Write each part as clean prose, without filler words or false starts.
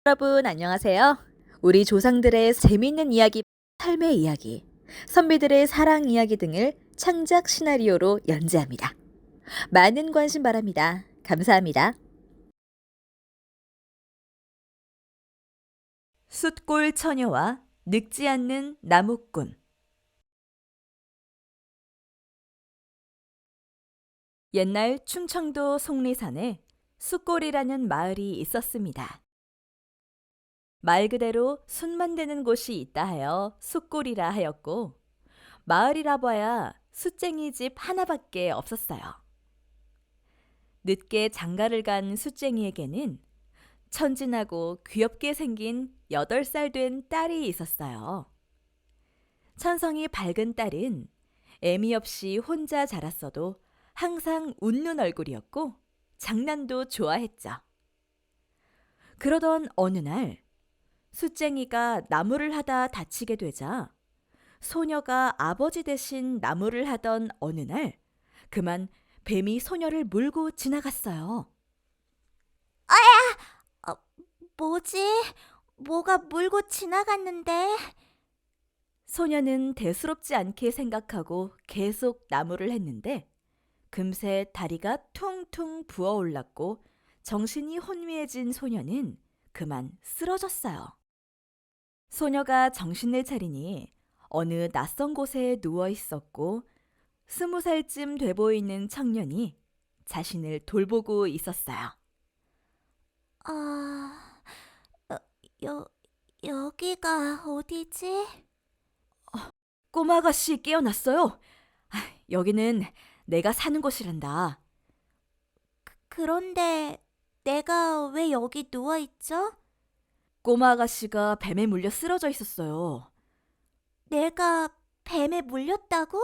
여러분 안녕하세요. 우리 조상들의 재미있는 이야기, 삶의 이야기, 선비들의 사랑 이야기 등을 창작 시나리오로 연재합니다. 많은 관심 바랍니다. 감사합니다. 숫골 처녀와 늙지 않는 나무꾼. 옛날 충청도 속리산에 숫골이라는 마을이 있었습니다. 말 그대로 숯 만드는 곳이 있다 하여 숫골이라 하였고, 마을이라 봐야 숫쟁이 집 하나밖에 없었어요. 늦게 장가를 간 숫쟁이에게는 천진하고 귀엽게 생긴 8살 된 딸이 있었어요. 천성이 밝은 딸은 애미 없이 혼자 자랐어도 항상 웃는 얼굴이었고 장난도 좋아했죠. 그러던 어느 날 숫쟁이가 나무를 하다 다치게 되자 소녀가 아버지 대신 나무를 하던 어느 날 그만 뱀이 소녀를 물고 지나갔어요. 어, 뭐지? 뭐가 물고 지나갔는데? 소녀는 대수롭지 않게 생각하고 계속 나무를 했는데 금세 다리가 퉁퉁 부어올랐고 정신이 혼미해진 소녀는 그만 쓰러졌어요. 소녀가 정신을 차리니 어느 낯선 곳에 누워 있었고 20살쯤 돼 보이는 청년이 자신을 돌보고 있었어요. 아, 어, 여기가 어디지? 꼬마 아가씨 깨어났어요. 여기는 내가 사는 곳이란다. 그런데 내가 왜 여기 누워있죠? 꼬마 아가씨가 뱀에 물려 쓰러져 있었어요. 내가 뱀에 물렸다고?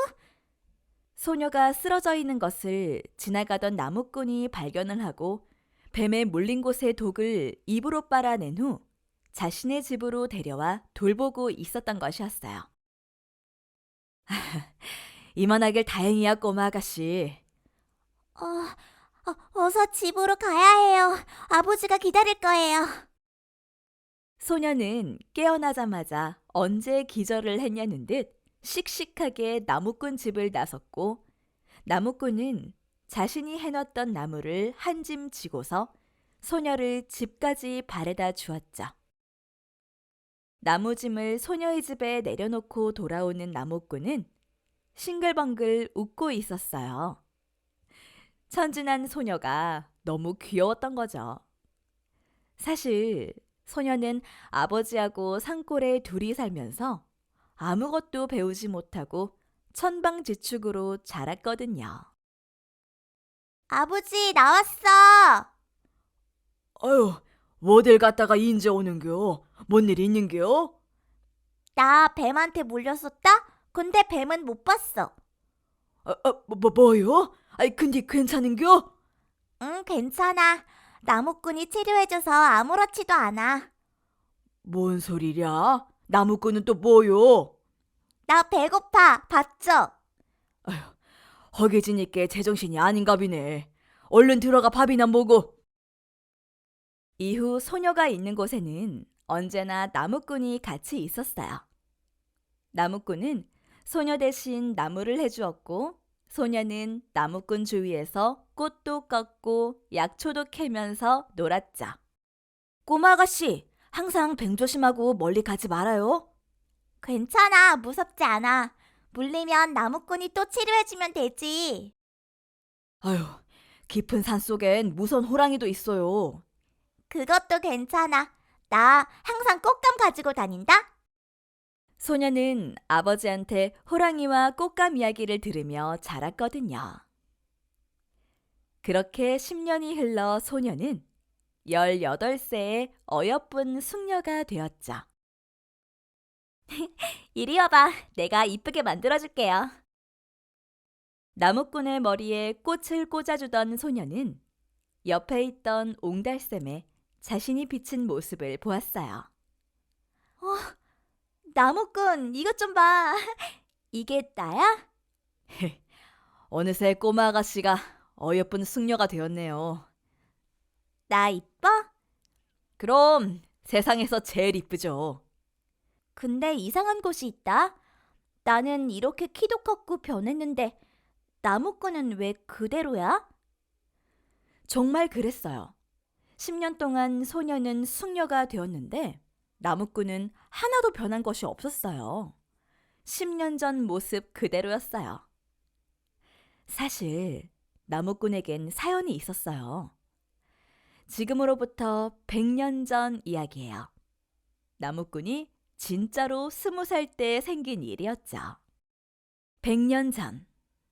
소녀가 쓰러져 있는 것을 지나가던 나무꾼이 발견을 하고 뱀에 물린 곳의 독을 입으로 빨아낸 후 자신의 집으로 데려와 돌보고 있었던 것이었어요. 이만하길 다행이야, 꼬마 아가씨. 어서 집으로 가야 해요. 아버지가 기다릴 거예요. 소녀는 깨어나자마자 언제 기절을 했냐는 듯 씩씩하게 나무꾼 집을 나섰고 나무꾼은 자신이 해놨던 나무를 한 짐 지고서 소녀를 집까지 바래다 주었죠. 나무짐을 소녀의 집에 내려놓고 돌아오는 나무꾼은 싱글벙글 웃고 있었어요. 천진한 소녀가 너무 귀여웠던 거죠. 사실 소녀는 아버지하고 산골에 둘이 살면서 아무것도 배우지 못하고 천방지축으로 자랐거든요. 아버지, 나왔어. 아유, 뭐들 갔다가 인제 오는겨? 뭔 일 있는겨? 나 뱀한테 물렸었다? 근데 뱀은 못 봤어. 뭐요? 아이, 근데 괜찮은겨? 응, 괜찮아. 나무꾼이 치료해줘서 아무렇지도 않아. 뭔 소리랴? 나무꾼은 또 뭐요? 나 배고파. 밥 줘. 허기지니까 제정신이 아닌가비네. 얼른 들어가 밥이나 먹어. 이후 소녀가 있는 곳에는 언제나 나무꾼이 같이 있었어요. 나무꾼은 소녀 대신 나무를 해주었고 소녀는 나무꾼 주위에서 꽃도 꺾고 약초도 캐면서 놀았죠. 꼬마 아가씨, 항상 뱀 조심하고 멀리 가지 말아요. 괜찮아. 무섭지 않아. 물리면 나무꾼이 또 치료해주면 되지. 아휴, 깊은 산 속엔 무서운 호랑이도 있어요. 그것도 괜찮아. 나 항상 꽃감 가지고 다닌다. 소녀는 아버지한테 호랑이와 꽃감 이야기를 들으며 자랐거든요. 그렇게 10년이 흘러 소녀는 18세의 어여쁜 숙녀가 되었죠. 이리 와봐. 내가 이쁘게 만들어줄게요. 나무꾼의 머리에 꽃을 꽂아주던 소녀는 옆에 있던 옹달샘에 자신이 비친 모습을 보았어요. 나무꾼, 이것 좀 봐. 이게 나야? 어느새 꼬마 아가씨가 어여쁜 숙녀가 되었네요. 나 이뻐? 그럼 세상에서 제일 이쁘죠. 근데 이상한 곳이 있다. 나는 이렇게 키도 컸고 변했는데 나무꾼은 왜 그대로야? 정말 그랬어요. 10년 동안 소녀는 숙녀가 되었는데 나무꾼은 하나도 변한 것이 없었어요. 10년 전 모습 그대로였어요. 사실 나무꾼에겐 사연이 있었어요. 지금으로부터 100년 전 이야기예요. 나무꾼이 진짜로 20살 때 생긴 일이었죠. 100년 전,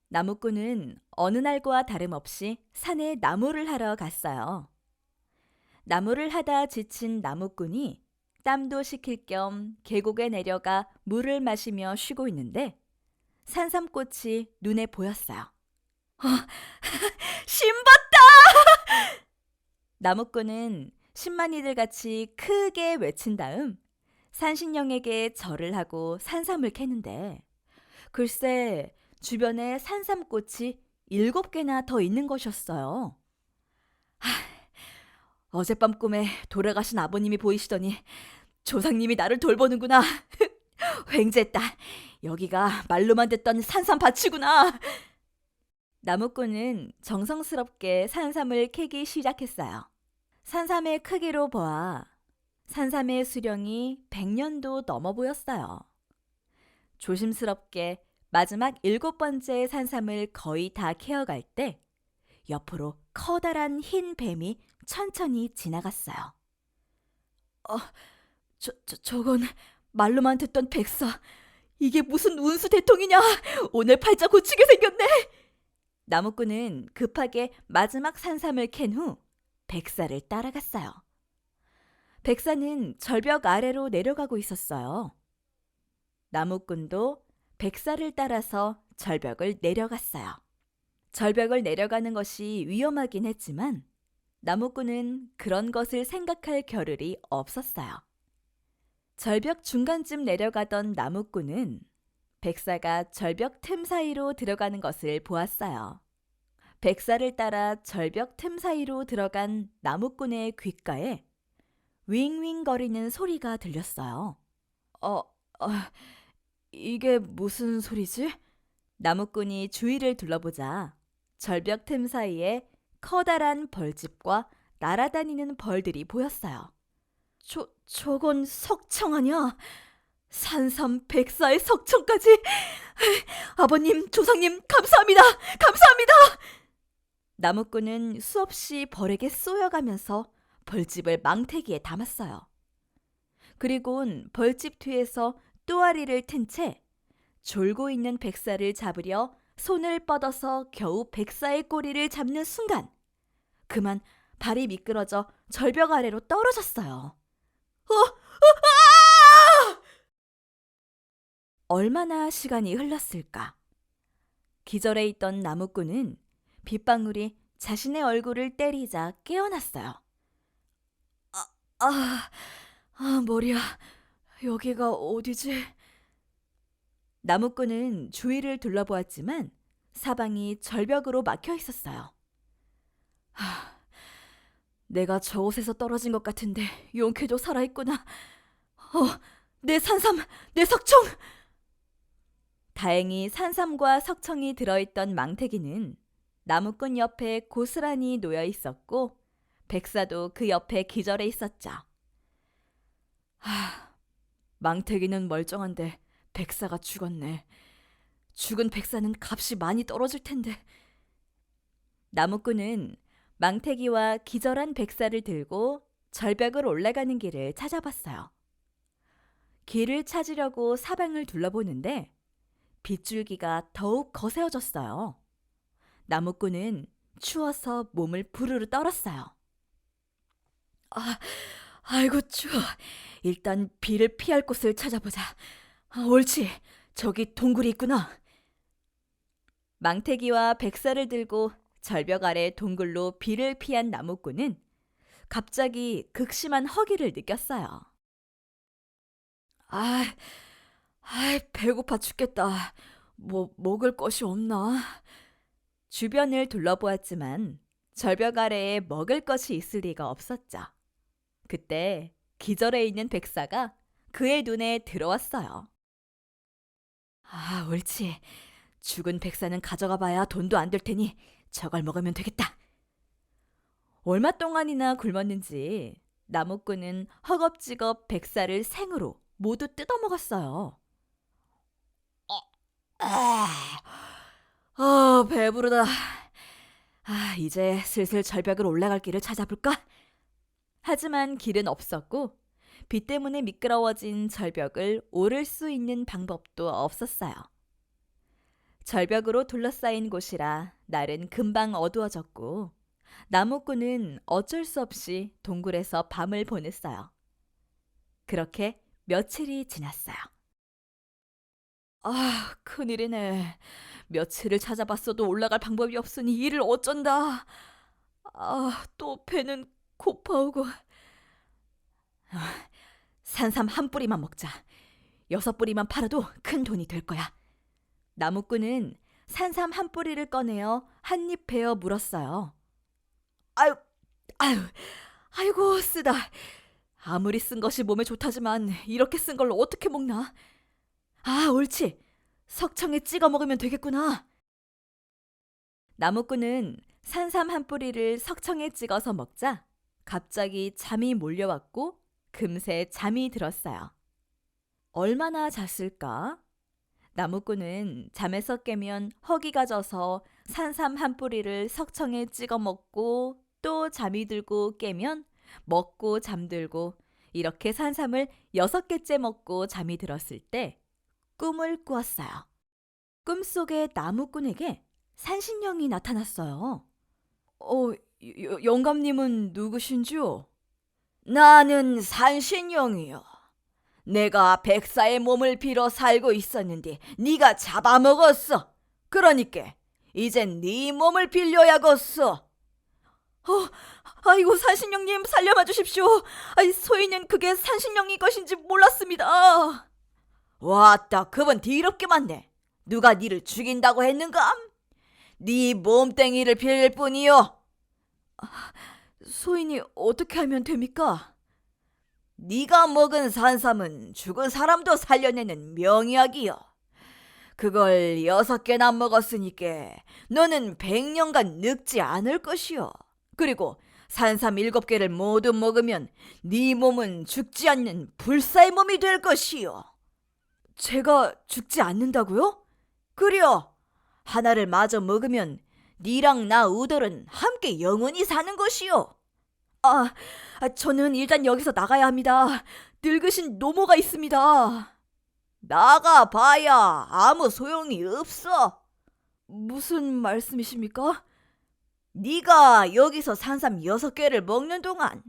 나무꾼은 어느 날과 다름없이 산에 나무를 하러 갔어요. 나무를 하다 지친 나무꾼이 땀도 식힐 겸 계곡에 내려가 물을 마시며 쉬고 있는데 산삼꽃이 눈에 보였어요. 신봤다! 나무꾼은 신만이들 같이 크게 외친 다음 산신령에게 절을 하고 산삼을 캐는데 글쎄 주변에 산삼꽃이 7개나 더 있는 것이었어요. 어젯밤 꿈에 돌아가신 아버님이 보이시더니 조상님이 나를 돌보는구나. 횡재했다. 여기가 말로만 듣던 산삼밭이구나. 나무꾼은 정성스럽게 산삼을 캐기 시작했어요. 산삼의 크기로 보아 산삼의 수령이 100년도 넘어 보였어요. 조심스럽게 마지막 7번째 산삼을 거의 다 캐어갈 때 옆으로 커다란 흰 뱀이 천천히 지나갔어요. 저건 말로만 듣던 백사. 이게 무슨 운수 대통이냐? 오늘 팔자 고치게 생겼네. 나무꾼은 급하게 마지막 산삼을 캔 후 백사를 따라갔어요. 백사는 절벽 아래로 내려가고 있었어요. 나무꾼도 백사를 따라서 절벽을 내려갔어요. 절벽을 내려가는 것이 위험하긴 했지만 나무꾼은 그런 것을 생각할 겨를이 없었어요. 절벽 중간쯤 내려가던 나무꾼은 백사가 절벽 틈 사이로 들어가는 것을 보았어요. 백사를 따라 절벽 틈 사이로 들어간 나무꾼의 귓가에 윙윙거리는 소리가 들렸어요. 이게 무슨 소리지? 나무꾼이 주위를 둘러보자 절벽 틈 사이에 커다란 벌집과 날아다니는 벌들이 보였어요. 저건 석청 아니야? 산삼 백사의 석청까지! 아버님, 조상님, 감사합니다! 감사합니다! 나무꾼은 수없이 벌에게 쏘여가면서 벌집을 망태기에 담았어요. 그리곤 벌집 뒤에서 또아리를 튼 채 졸고 있는 백사를 잡으려 손을 뻗어서 겨우 백사의 꼬리를 잡는 순간 그만 발이 미끄러져 절벽 아래로 떨어졌어요. 얼마나 시간이 흘렀을까? 기절해 있던 나무꾼은 빗방울이 자신의 얼굴을 때리자 깨어났어요. 머리야. 여기가 어디지? 나무꾼은 주위를 둘러보았지만 사방이 절벽으로 막혀 있었어요. 내가 저곳에서 떨어진 것 같은데 용케도 살아있구나. 내 산삼, 내 석청! 다행히 산삼과 석청이 들어있던 망태기는 나무꾼 옆에 고스란히 놓여 있었고 백사도 그 옆에 기절해 있었죠. 망태기는 멀쩡한데 백사가 죽었네. 죽은 백사는 값이 많이 떨어질 텐데. 나무꾼은 망태기와 기절한 백사를 들고 절벽을 올라가는 길을 찾아봤어요. 길을 찾으려고 사방을 둘러보는데 빗줄기가 더욱 거세어졌어요. 나무꾼은 추워서 몸을 부르르 떨었어요. 아이고 추워. 일단 비를 피할 곳을 찾아보자. 옳지. 저기 동굴이 있구나. 망태기와 백사를 들고 절벽 아래 동굴로 비를 피한 나무꾼은 갑자기 극심한 허기를 느꼈어요. 배고파 죽겠다. 먹을 것이 없나? 주변을 둘러보았지만 절벽 아래에 먹을 것이 있을 리가 없었죠. 그때 기절해 있는 백사가 그의 눈에 들어왔어요. 아, 옳지. 죽은 백사는 가져가 봐야 돈도 안 될 테니 저걸 먹으면 되겠다. 얼마 동안이나 굶었는지 나무꾼은 허겁지겁 백사를 생으로 모두 뜯어먹었어요. 배부르다. 이제 슬슬 절벽을 올라갈 길을 찾아볼까? 하지만 길은 없었고 비 때문에 미끄러워진 절벽을 오를 수 있는 방법도 없었어요. 절벽으로 둘러싸인 곳이라 날은 금방 어두워졌고 나무꾼은 어쩔 수 없이 동굴에서 밤을 보냈어요. 그렇게 며칠이 지났어요. 큰일이네. 며칠을 찾아봤어도 올라갈 방법이 없으니 이를 어쩐다. 또 배는 고파오고. 산삼 한 뿌리만 먹자. 6뿌리만 팔아도 큰 돈이 될 거야. 나무꾼은 산삼 한 뿌리를 꺼내어 한 입 베어 물었어요. 아이고 쓰다. 아무리 쓴 것이 몸에 좋다지만 이렇게 쓴 걸 어떻게 먹나? 옳지. 석청에 찍어 먹으면 되겠구나. 나무꾼은 산삼 한 뿌리를 석청에 찍어서 먹자 갑자기 잠이 몰려왔고 금세 잠이 들었어요. 얼마나 잤을까? 나무꾼은 잠에서 깨면 허기가 져서 산삼 한 뿌리를 석청에 찍어 먹고 또 잠이 들고 깨면 먹고 잠들고 이렇게 산삼을 6개째 먹고 잠이 들었을 때 꿈을 꾸었어요. 꿈속에 나무꾼에게 산신령이 나타났어요. 영감님은 누구신지요? 나는 산신령이요. 내가 백사의 몸을 빌어 살고 있었는데 네가 잡아먹었어. 그러니까 이젠 네 몸을 빌려야겠어. 아이고 산신령님 살려봐 주십시오. 소인은 그게 산신령이 것인지 몰랐습니다. 왔다, 그분 더럽게 많네. 누가 니를 죽인다고 했는가? 네 몸뚱이를 빌릴 뿐이요. 소인이 어떻게 하면 됩니까? 네가 먹은 산삼은 죽은 사람도 살려내는 명약이요. 그걸 6개나 먹었으니까 너는 100년간 늙지 않을 것이요. 그리고 산삼 7개를 모두 먹으면 네 몸은 죽지 않는 불사의 몸이 될 것이요. 제가 죽지 않는다고요? 그려. 하나를 마저 먹으면 니랑 나 우돌은 함께 영원히 사는 것이요. 저는 일단 여기서 나가야 합니다. 늙으신 노모가 있습니다. 나가봐야 아무 소용이 없어. 무슨 말씀이십니까? 네가 여기서 산삼 6개를 먹는 동안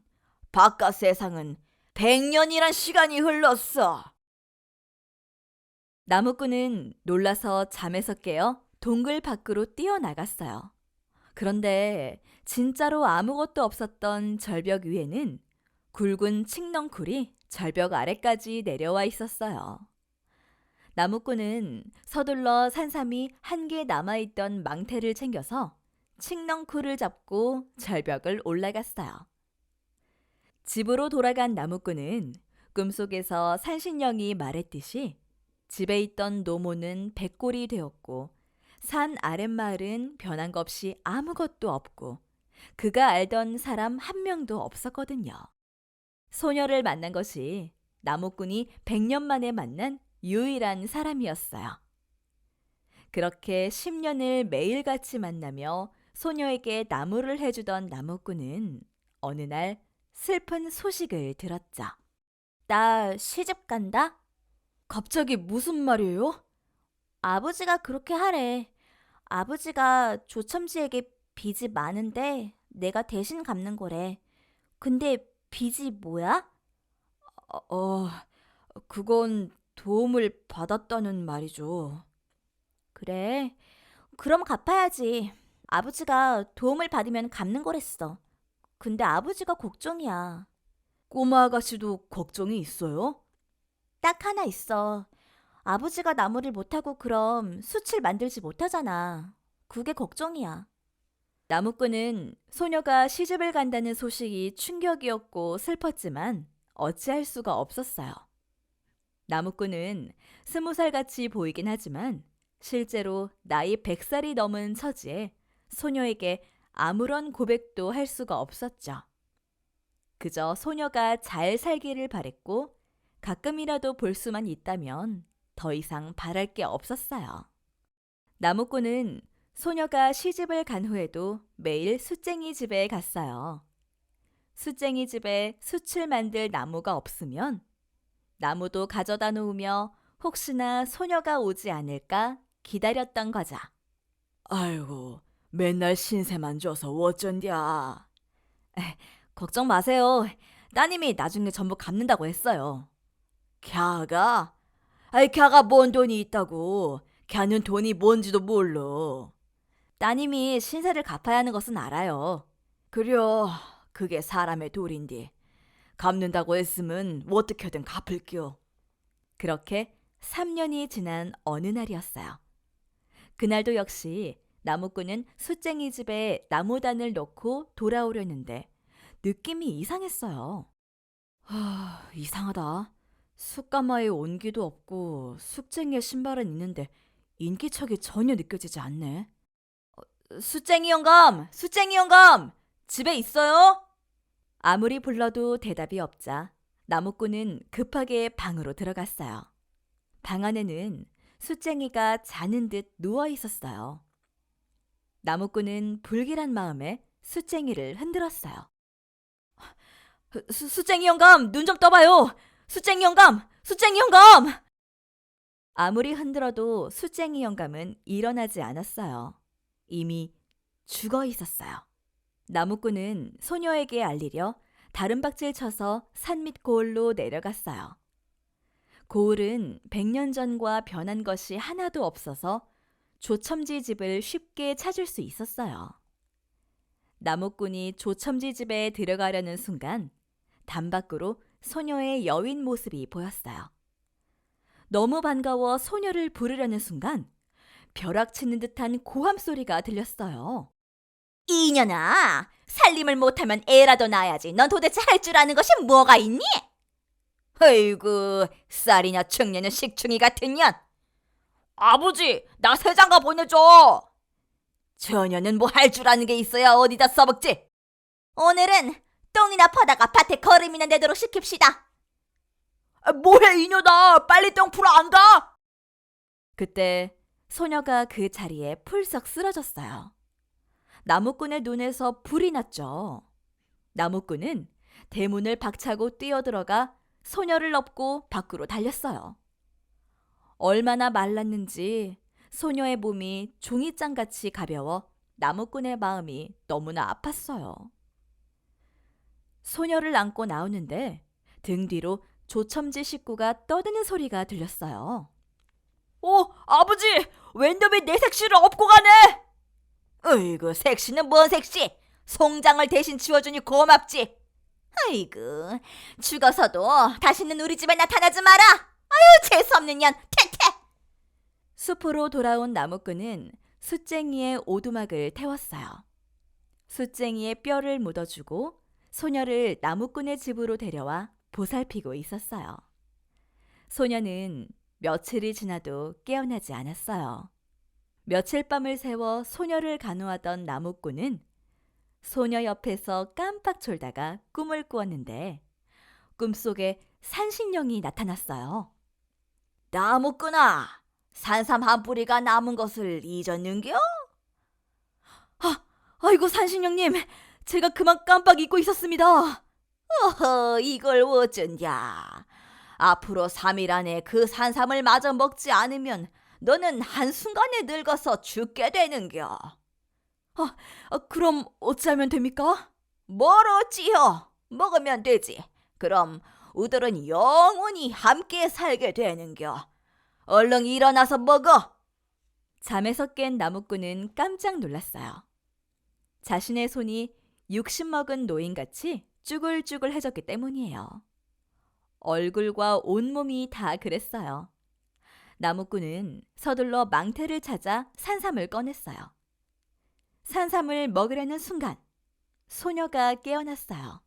바깥 세상은 100년이란 시간이 흘렀어. 나무꾼은 놀라서 잠에서 깨어 동굴 밖으로 뛰어나갔어요. 그런데 진짜로 아무것도 없었던 절벽 위에는 굵은 칡넝쿨이 절벽 아래까지 내려와 있었어요. 나무꾼은 서둘러 산삼이 한 개 남아있던 망태를 챙겨서 칡넝쿨을 잡고 절벽을 올라갔어요. 집으로 돌아간 나무꾼은 꿈속에서 산신령이 말했듯이 집에 있던 노모는 백골이 되었고 산 아랫마을은 변한 것 없이 아무것도 없고 그가 알던 사람 한 명도 없었거든요. 소녀를 만난 것이 나무꾼이 100년 만에 만난 유일한 사람이었어요. 그렇게 10년을 매일같이 만나며 소녀에게 나무를 해주던 나무꾼은 어느 날 슬픈 소식을 들었죠. 나 시집 간다? 갑자기 무슨 말이에요? 아버지가 그렇게 하래. 아버지가 조첨지에게 빚이 많은데 내가 대신 갚는 거래. 근데 빚이 뭐야? 그건 도움을 받았다는 말이죠. 그래. 그럼 갚아야지. 아버지가 도움을 받으면 갚는 거랬어. 근데 아버지가 걱정이야. 꼬마 아가씨도 걱정이 있어요? 딱 하나 있어. 아버지가 나무를 못하고 그럼 숯을 만들지 못하잖아. 그게 걱정이야. 나무꾼은 소녀가 시집을 간다는 소식이 충격이었고 슬펐지만 어찌할 수가 없었어요. 나무꾼은 20살 같이 보이긴 하지만 실제로 나이 100살이 넘은 처지에 소녀에게 아무런 고백도 할 수가 없었죠. 그저 소녀가 잘 살기를 바랬고 가끔이라도 볼 수만 있다면 더 이상 바랄 게 없었어요. 나무꾼은 소녀가 시집을 간 후에도 매일 숫쟁이 집에 갔어요. 숫쟁이 집에 숯을 만들 나무가 없으면 나무도 가져다 놓으며 혹시나 소녀가 오지 않을까 기다렸던 거죠. 아이고, 맨날 신세만 줘서 어쩐디야. 걱정 마세요. 따님이 나중에 전부 갚는다고 했어요. 캬가? 캬가 뭔 돈이 있다고. 캬는 돈이 뭔지도 몰라. 따님이 신세를 갚아야 하는 것은 알아요. 그려, 그게 사람의 도리인데. 갚는다고 했으면 어떻게든 갚을게요. 그렇게 3년이 지난 어느 날이었어요. 그날도 역시 나무꾼은 숫쟁이 집에 나무단을 넣고 돌아오려는데 느낌이 이상했어요. 이상하다. 숯가마에 온기도 없고 숫쟁이의 신발은 있는데 인기척이 전혀 느껴지지 않네. 숫쟁이 영감! 숫쟁이 영감! 집에 있어요? 아무리 불러도 대답이 없자 나무꾼은 급하게 방으로 들어갔어요. 방 안에는 숫쟁이가 자는 듯 누워 있었어요. 나무꾼은 불길한 마음에 숫쟁이를 흔들었어요. 숫쟁이 영감, 눈 좀 떠봐요. 숫쟁이 영감, 숫쟁이 영감. 아무리 흔들어도 숫쟁이 영감은 일어나지 않았어요. 이미 죽어 있었어요. 나무꾼은 소녀에게 알리려 다른박질 쳐서 산 밑 고을로 내려갔어요. 고을은 100년 전과 변한 것이 하나도 없어서 조첨지 집을 쉽게 찾을 수 있었어요. 나무꾼이 조첨지 집에 들어가려는 순간 담밖으로 소녀의 여윈 모습이 보였어요. 너무 반가워 소녀를 부르려는 순간 벼락치는 듯한 고함 소리가 들렸어요. 이년아, 살림을 못하면 애라도 낳아야지. 넌 도대체 할 줄 아는 것이 뭐가 있니? 아이고, 쌀이냐 청년은 식충이 같은 년. 아버지, 나 새장가 보내줘. 저년은 뭐 할 줄 아는 게 있어야 어디다 써먹지. 오늘은 똥이나 퍼다가 밭에 거름이나 내도록 시킵시다. 뭐해 이년아, 빨리 똥 풀어 안 가? 그때 소녀가 그 자리에 풀썩 쓰러졌어요. 나무꾼의 눈에서 불이 났죠. 나무꾼은 대문을 박차고 뛰어들어가 소녀를 업고 밖으로 달렸어요. 얼마나 말랐는지 소녀의 몸이 종이장같이 가벼워 나무꾼의 마음이 너무나 아팠어요. 소녀를 안고 나오는데 등 뒤로 조첨지 식구가 떠드는 소리가 들렸어요. 아버지! 웬놈이 내 색시를 업고 가네! 어이구, 색시는 뭔 색시? 송장을 대신 치워주니 고맙지. 아이고, 죽어서도 다시는 우리 집에 나타나지 마라. 아유, 재수없는 년, 퇴퇴. 숲으로 돌아온 나무꾼은 숫쟁이의 오두막을 태웠어요. 숫쟁이의 뼈를 묻어주고 소녀를 나무꾼의 집으로 데려와 보살피고 있었어요. 소녀는 며칠이 지나도 깨어나지 않았어요. 며칠 밤을 새워 소녀를 간호하던 나무꾼은 소녀 옆에서 깜빡 졸다가 꿈을 꾸었는데 꿈속에 산신령이 나타났어요. 나무꾼아, 산삼 한 뿌리가 남은 것을 잊었는겨? 아이고 산신령님, 제가 그만 깜빡 잊고 있었습니다. 어허, 이걸 어쩐냐. 앞으로 3일 안에 그 산삼을 마저 먹지 않으면 너는 한순간에 늙어서 죽게 되는겨. 그럼 어찌하면 됩니까? 뭘 어찌요? 먹으면 되지. 그럼 우들은 영원히 함께 살게 되는겨. 얼른 일어나서 먹어. 잠에서 깬 나무꾼은 깜짝 놀랐어요. 자신의 손이 60 먹은 노인같이 쭈글쭈글해졌기 때문이에요. 얼굴과 온몸이 다 그랬어요. 나무꾼은 서둘러 망태를 찾아 산삼을 꺼냈어요. 산삼을 먹으려는 순간 소녀가 깨어났어요.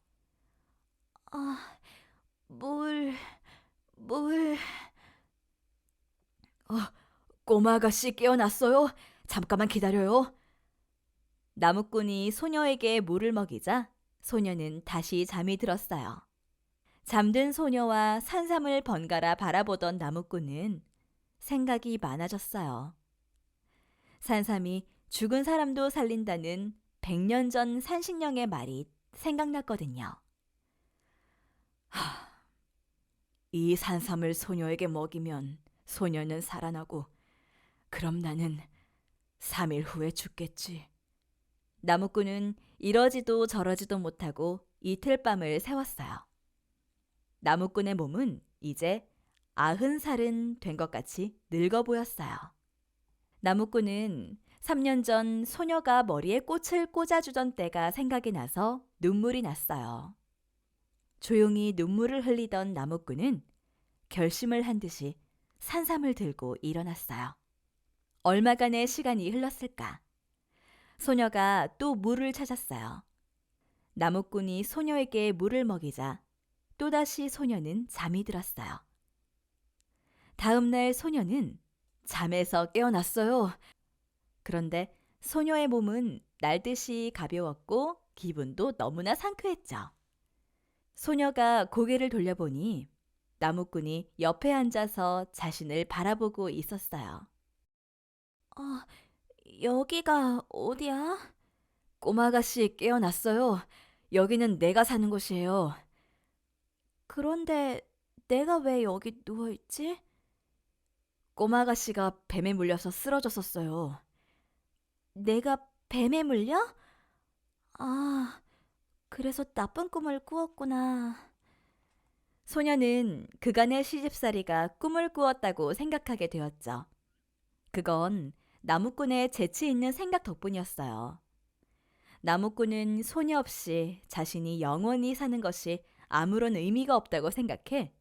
꼬마 아가씨 깨어났어요. 잠깐만 기다려요. 나무꾼이 소녀에게 물을 먹이자 소녀는 다시 잠이 들었어요. 잠든 소녀와 산삼을 번갈아 바라보던 나무꾼은 생각이 많아졌어요. 산삼이 죽은 사람도 살린다는 100년 전 산신령의 말이 생각났거든요. 이 산삼을 소녀에게 먹이면 소녀는 살아나고 그럼 나는 3일 후에 죽겠지. 나무꾼은 이러지도 저러지도 못하고 이틀 밤을 새웠어요. 나무꾼의 몸은 이제 90살은 된 것 같이 늙어 보였어요. 나무꾼은 3년 전 소녀가 머리에 꽃을 꽂아주던 때가 생각이 나서 눈물이 났어요. 조용히 눈물을 흘리던 나무꾼은 결심을 한 듯이 산삼을 들고 일어났어요. 얼마간의 시간이 흘렀을까? 소녀가 또 물을 찾았어요. 나무꾼이 소녀에게 물을 먹이자 또다시 소녀는 잠이 들었어요. 다음 날 소녀는 잠에서 깨어났어요. 그런데 소녀의 몸은 날듯이 가벼웠고 기분도 너무나 상쾌했죠. 소녀가 고개를 돌려보니 나무꾼이 옆에 앉아서 자신을 바라보고 있었어요. 여기가 어디야? 꼬마 아가씨 깨어났어요. 여기는 내가 사는 곳이에요. 그런데 내가 왜 여기 누워있지? 꼬마 아가씨가 뱀에 물려서 쓰러졌었어요. 내가 뱀에 물려? 아, 그래서 나쁜 꿈을 꾸었구나. 소녀는 그간의 시집살이가 꿈을 꾸었다고 생각하게 되었죠. 그건 나무꾼의 재치 있는 생각 덕분이었어요. 나무꾼은 소녀 없이 자신이 영원히 사는 것이 아무런 의미가 없다고 생각해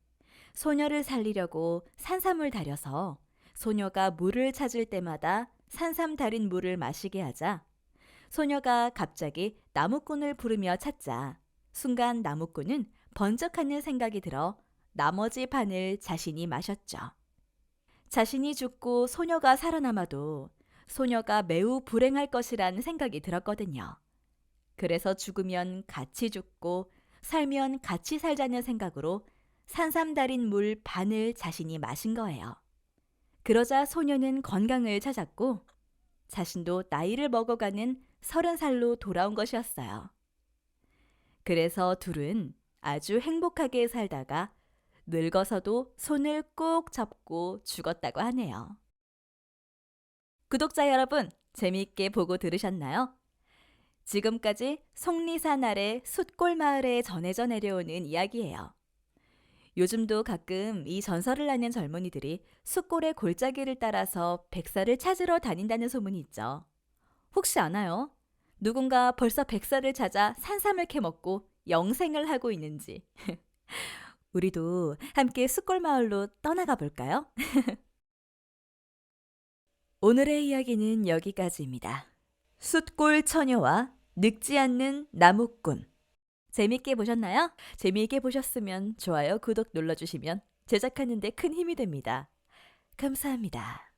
소녀를 살리려고 산삼을 다려서 소녀가 물을 찾을 때마다 산삼 달인 물을 마시게 하자 소녀가 갑자기 나무꾼을 부르며 찾자 순간 나무꾼은 번쩍하는 생각이 들어 나머지 반을 자신이 마셨죠. 자신이 죽고 소녀가 살아남아도 소녀가 매우 불행할 것이란 생각이 들었거든요. 그래서 죽으면 같이 죽고 살면 같이 살자는 생각으로 산삼 달인 물 반을 자신이 마신 거예요. 그러자 소녀는 건강을 찾았고 자신도 나이를 먹어가는 30살로 돌아온 것이었어요. 그래서 둘은 아주 행복하게 살다가 늙어서도 손을 꼭 잡고 죽었다고 하네요. 구독자 여러분, 재미있게 보고 들으셨나요? 지금까지 속리산 아래 숫골 마을에 전해져 내려오는 이야기예요. 요즘도 가끔 이 전설을 아는 젊은이들이 숫골의 골짜기를 따라서 백사를 찾으러 다닌다는 소문이 있죠. 혹시 아나요? 누군가 벌써 백사를 찾아 산삼을 캐먹고 영생을 하고 있는지. 우리도 함께 숫골 마을로 떠나가 볼까요? 오늘의 이야기는 여기까지입니다. 숫골 처녀와 늙지 않는 나무꾼. 재밌게 보셨나요? 재미있게 보셨으면 좋아요, 구독 눌러주시면 제작하는 데 큰 힘이 됩니다. 감사합니다.